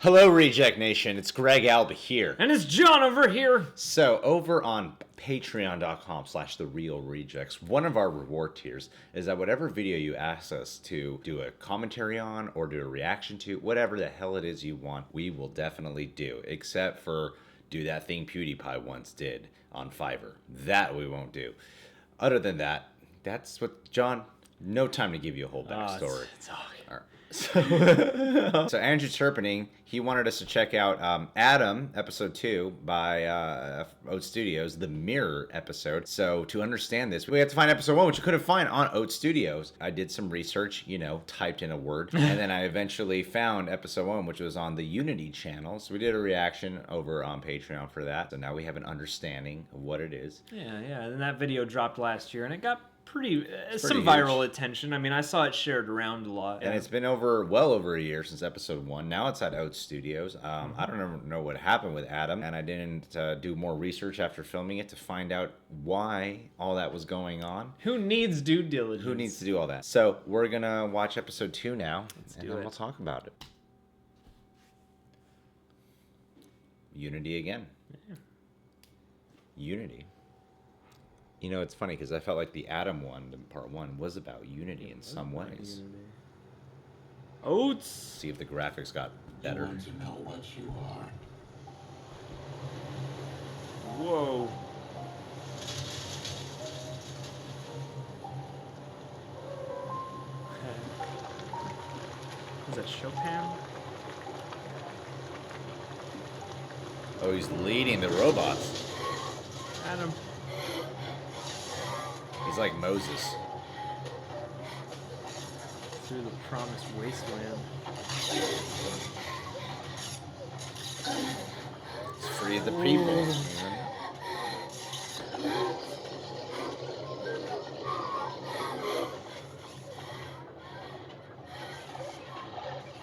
Hello, Reject Nation. It's Greg Alba here. And it's John over here. So, over on patreon.com/therealrejects, one of our reward tiers is that whatever video you ask us to do a commentary on or do a reaction to, whatever the hell it is you want, we will definitely do. Except for do that thing PewDiePie once did on Fiverr. That we won't do. Other than that, that's what, John, no time to give you a whole backstory. It's all right. So Andrew Turpinning, he wanted us to check out Adam, episode 2 by Oats Studios, the Mirror episode. So to understand this, we had to find episode 1, which you couldn't find on Oats Studios. I did some research, typed in a word, and then I eventually found episode 1, which was on the Unity channel. So we did a reaction over on Patreon for that. So now we have an understanding of what it is. Yeah. And that video dropped last year, and it got pretty some huge. viral attention. I mean, I saw it shared around a lot. And it's been well over a year since episode 1. Now it's at Oats Studios. I don't know what happened with Adam, and I didn't do more research after filming it to find out why all that was going on. Who needs due diligence? Who needs to do all that? So we're gonna watch episode 2 now, and then we'll talk about it. Unity again. Yeah. Unity. It's funny because I felt like the Adam one, part 1, was about Unity in some ways. Oats. See if the graphics got better. You want to know what you are. Whoa. Is that Chopin? Oh, he's leading the robots. Adam. He's like Moses. Through the promised wasteland. He's free of the people.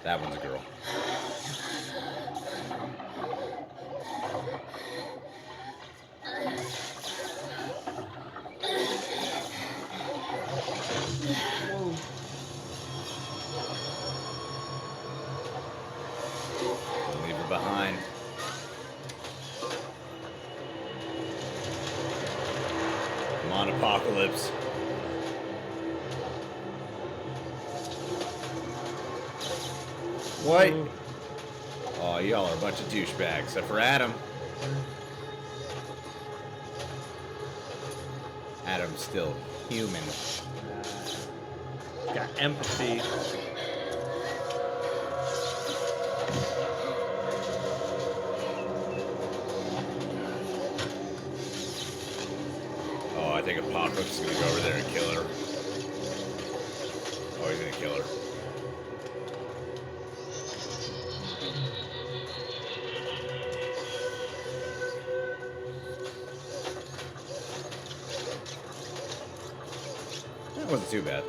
That one's a girl. Don't leave her behind. Come on, Apocalypse. What? Oh, y'all are a bunch of douchebags, except for Adam. Adam's still human. Got empathy. Oh, I think Apocalypse is gonna go over there and kill her. Oh, he's gonna kill her. That wasn't too bad.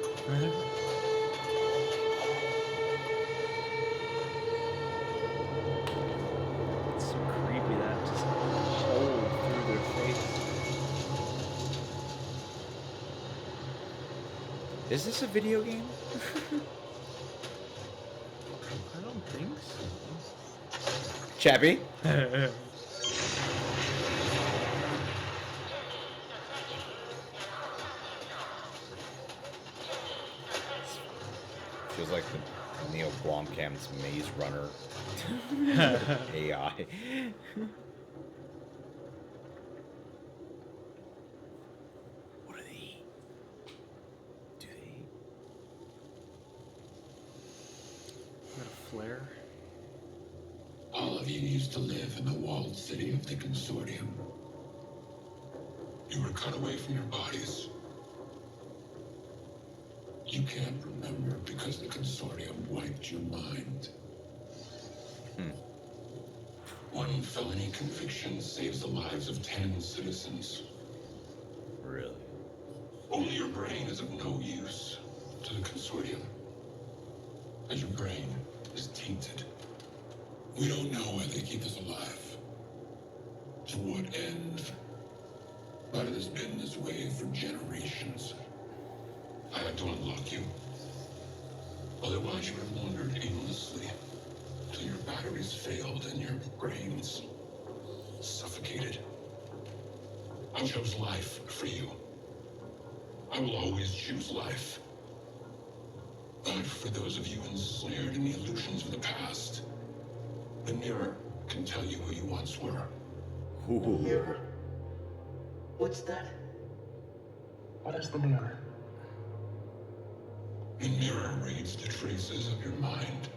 It's so creepy that just hole through their face. Is this a video game? I don't think so. Chappie? Feels like the Neill Blomkamp's Maze Runner AI. What do they eat? Do they eat? Got a flare. All of you used to live in the walled city of the Consortium. You were cut away from your bodies. You can't remember because the Consortium wiped your mind. One felony conviction saves the lives of 10 citizens. Really? Only your brain is of no use to the Consortium. And your brain is tainted. We don't know why they keep us alive. To what end? But it has been this way for generations. I had to unlock you. Otherwise, you would have wandered aimlessly till your batteries failed and your brains suffocated. I chose life for you. I will always choose life. But for those of you ensnared in the illusions of the past, the mirror can tell you who you once were. Mirror? What's that? What is the mirror? The mirror reads the traces of your mind.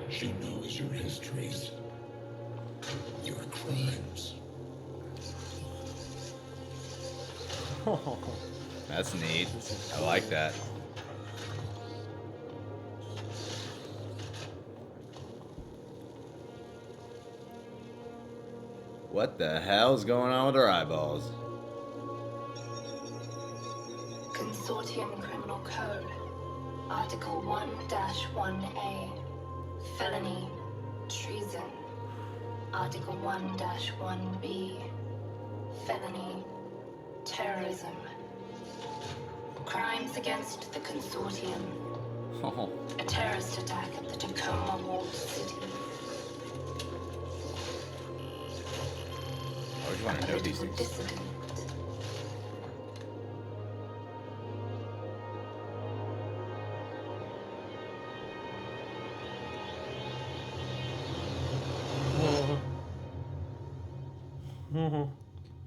She knows your histories, your crimes. That's neat. I like that. What the hell's going on with her eyeballs? Consortium Criminal Code, Article 1-1A, Felony, Treason. Article 1-1B, Felony, Terrorism. Crimes against the Consortium. Oh, A terrorist attack at the Tacoma Walled City. I always want to know these things. Dissident.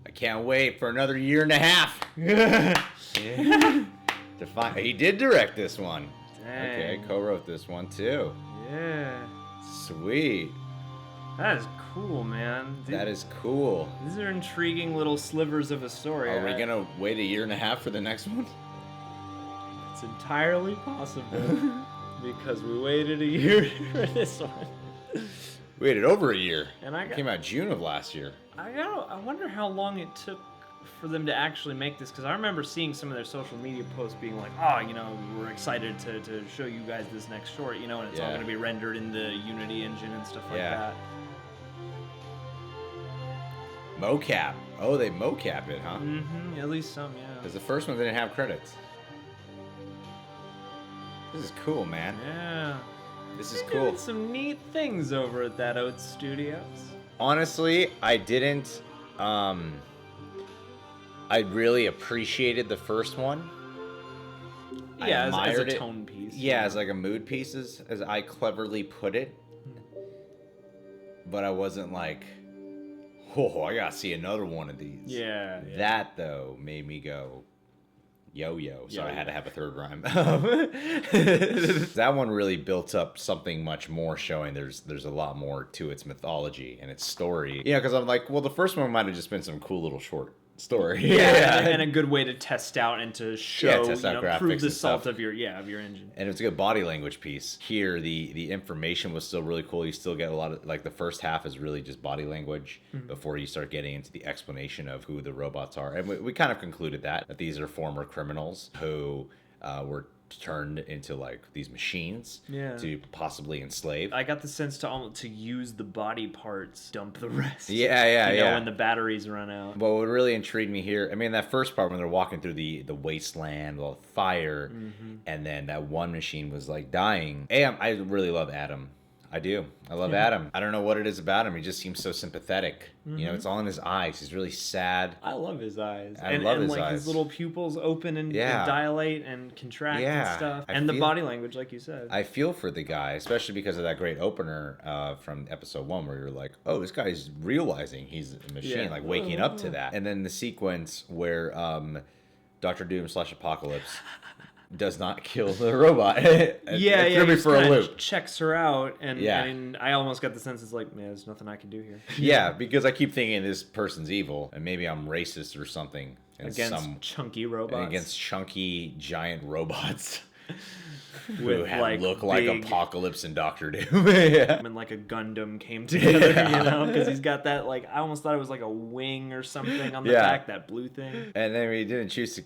I can't wait for another year and a half. To find, he did direct this one. Dang. Okay, co-wrote this one too. Yeah. Sweet. That is cool, man. That is cool. These are intriguing little slivers of a story. Are we gonna wait a year and a half for the next one? It's entirely possible. Because we waited a year for this one. We waited over a year. And I It got, came out June of last year. I wonder how long it took for them to actually make this, because I remember seeing some of their social media posts being like, oh, you know, we're excited to show you guys this next short, you know, and it's all Yeah. going to be rendered in the Unity engine and stuff like Yeah. that. Mocap. Oh, they mocap it, huh? Mm-hmm, at least some, yeah. Because the first one didn't have credits. This is cool, man. Yeah. This is They're cool. doing some neat things over at that Oats Studios. Honestly, I didn't. I really appreciated the first one. I Yeah, as admired a it. tone piece. Yeah, as like a mood piece, as I cleverly put it. But I wasn't like, oh, I gotta see another one of these. Yeah. That though made me go, yo. So I Yo-yo. had to have a third rhyme. That one really built up something much more, showing there's a lot more to its mythology and its story. Yeah, because I'm like, well, the first one might have just been some cool little short story. Yeah, and a good way to test out and to show, test out graphics prove the and salt stuff. of your engine. And it was a good body language piece. Here, the information was still really cool. You still get a lot of, like, the first half is really just body language before you start getting into the explanation of who the robots are. And we kind of concluded that these are former criminals who were turned into like these machines to possibly enslave. I got the sense to use the body parts, dump the rest. Yeah. When the batteries run out. But what really intrigued me here, I mean, that first part when they're walking through the wasteland, all the fire, and then that one machine was like dying. Hey, I really love Adam. I do. I love Adam. I don't know what it is about him. He just seems so sympathetic. You know, it's all in his eyes. He's really sad. I love his eyes. I love his like eyes. his little pupils open and dilate and contract Yeah, and stuff. I And the feel- body language, like you said. I feel for the guy, especially because of that great opener from episode 1 where you're like, oh, this guy's realizing he's a machine, Yeah. like waking up to that. And then the sequence where Dr. Doom / Apocalypse does not kill the robot. It threw me he for a kinda loop. checks her out, and Yeah. I almost got the sense it's like, man, there's nothing I can do here. Yeah, because I keep thinking this person's evil, and maybe I'm racist or something. Against chunky robots. against chunky giant robots who With, look like big- Apocalypse and Doctor Doom. Yeah. And like a Gundam came together, Yeah. you know, because he's got that, like, I almost thought it was like a wing or something on the Yeah. back, that blue thing. And then he didn't choose to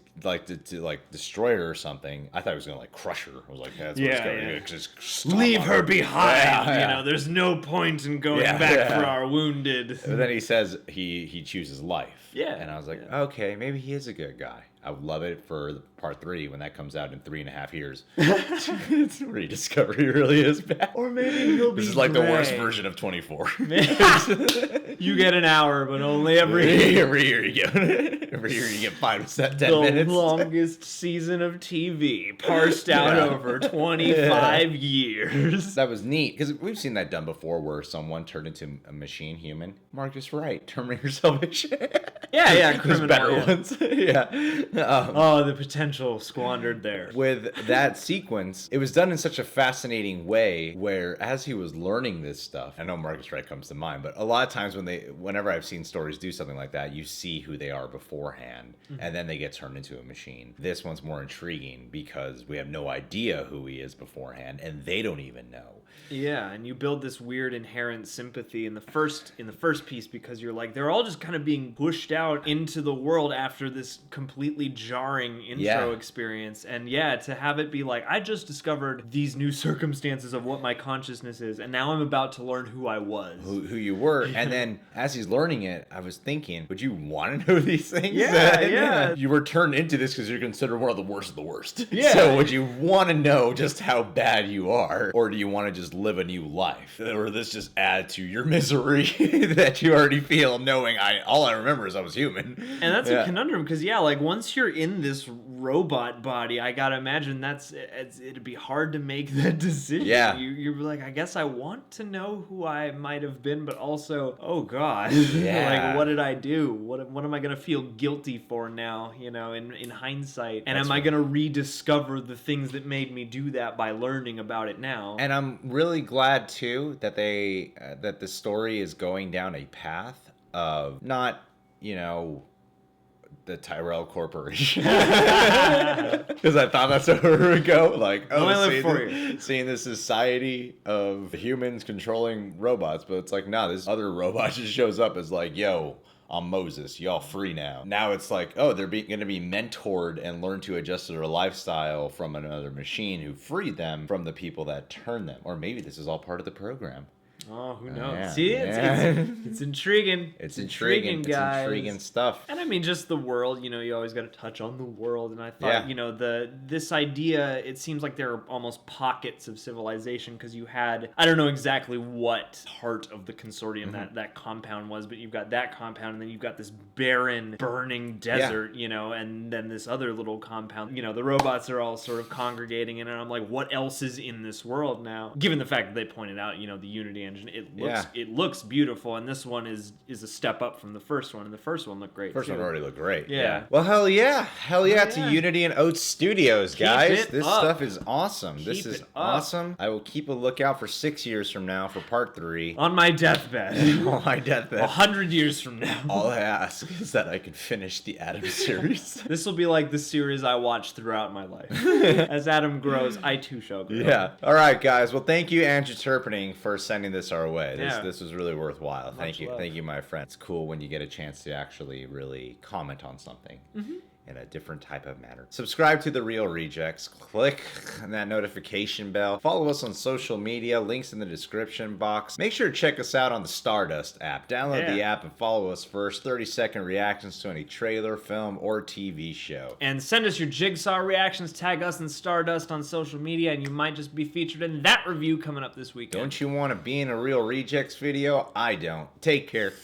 destroy her or something. I thought he was gonna like crush her. I was like, that's what it's Yeah, gonna yeah. do. Just stomp Leave on her behind. Yeah, You yeah. know, there's no point in going Yeah, back yeah. for our wounded. And then he says he chooses life. Yeah, And I was like, yeah. okay, maybe he is a good guy. I would love it for part 3 when that comes out in 3.5 years. It's where you discover he really is bad. Or maybe he'll be This is like the worst gray. version of 24. You get an hour, but only every Every year you get every year you get 5 to 10 the minutes. longest season of TV, parsed out Yeah. over 25 years. That was neat because we've seen that done before, where someone turned into a machine human. Marcus Wright, Terminator Salvation. Yeah, There's criminal. better Yeah. ones. Yeah. Oh, the potential squandered there. With that sequence, it was done in such a fascinating way where as he was learning this stuff, I know Marcus Wright comes to mind, but a lot of times whenever I've seen stories do something like that, you see who they are beforehand and then they get turned into a machine. This one's more intriguing because we have no idea who he is beforehand and they don't even know. Yeah, and you build this weird inherent sympathy in the first piece because you're like they're all just kind of being pushed out into the world after this completely jarring intro experience. And yeah, to have it be like I just discovered these new circumstances of what my consciousness is, and now I'm about to learn who I was. Who you were. And then as he's learning it, I was thinking, would you want to know these things? Yeah, yeah. You were turned into this because you're considered one of the worst of the worst. Yeah. So would you want to know just how bad you are? Or do you want to just live a new life? Or this just add to your misery that you already feel knowing all I remember is I was human. And that's a conundrum because like once you're in this robot body, I gotta imagine it'd be hard to make that decision. Yeah. You're like, I guess I want to know who I might have been, but also, oh god, Yeah. like what did I do? What am I gonna feel guilty for now? In hindsight, and That's am I right. gonna rediscover the things that made me do that by learning about it now? And I'm really glad too that that the story is going down a path of not, the Tyrell Corporation. Because I thought that's where we would go. Like, seeing this society of humans controlling robots, but it's like, nah, this other robot just shows up as like, yo, I'm Moses, y'all free now. Now it's like, oh, they're going to be mentored and learn to adjust to their lifestyle from another machine who freed them from the people that turned them. Or maybe this is all part of the program. Oh, who knows? Yeah. See, Yeah. it's intriguing. It's intriguing, guys. It's intriguing stuff. And I mean, just the world, you always got to touch on the world. And I thought, this idea, it seems like there are almost pockets of civilization because you had, I don't know exactly what part of the consortium that compound was, but you've got that compound and then you've got this barren, burning desert, and then this other little compound. The robots are all sort of congregating in it. And I'm like, what else is in this world now? Given the fact that they pointed out, the Unity engine, it looks beautiful, and this one is a step up from the first one, and the first one looked great. First one already looked great. Yeah. Well, hell yeah to yeah. Unity and Oats Studios, guys. it This up. stuff is awesome. Keep This is it up. awesome. I will keep a lookout for 6 years from now for part 3. On my deathbed. On my deathbed. 100 years from now. All I ask is that I can finish the Adam series. This will be like the series I watched throughout my life. As Adam grows, I too shall grow. Yeah. All right, guys. Well, thank you, Andrew Turpening, for sending this our way. This was really worthwhile. Thank you. love. Thank you, my friend. It's cool when you get a chance to actually really comment on something. In a different type of manner. Subscribe to The Real Rejects. Click on that notification bell. Follow us on social media. Links in the description box. Make sure to check us out on the Stardust app. Download the app and follow us first. 30-second reactions to any trailer, film, or TV show. And send us your Jigsaw reactions. Tag us in Stardust on social media, and you might just be featured in that review coming up this weekend. Don't you want to be in a Real Rejects video? I don't. Take care.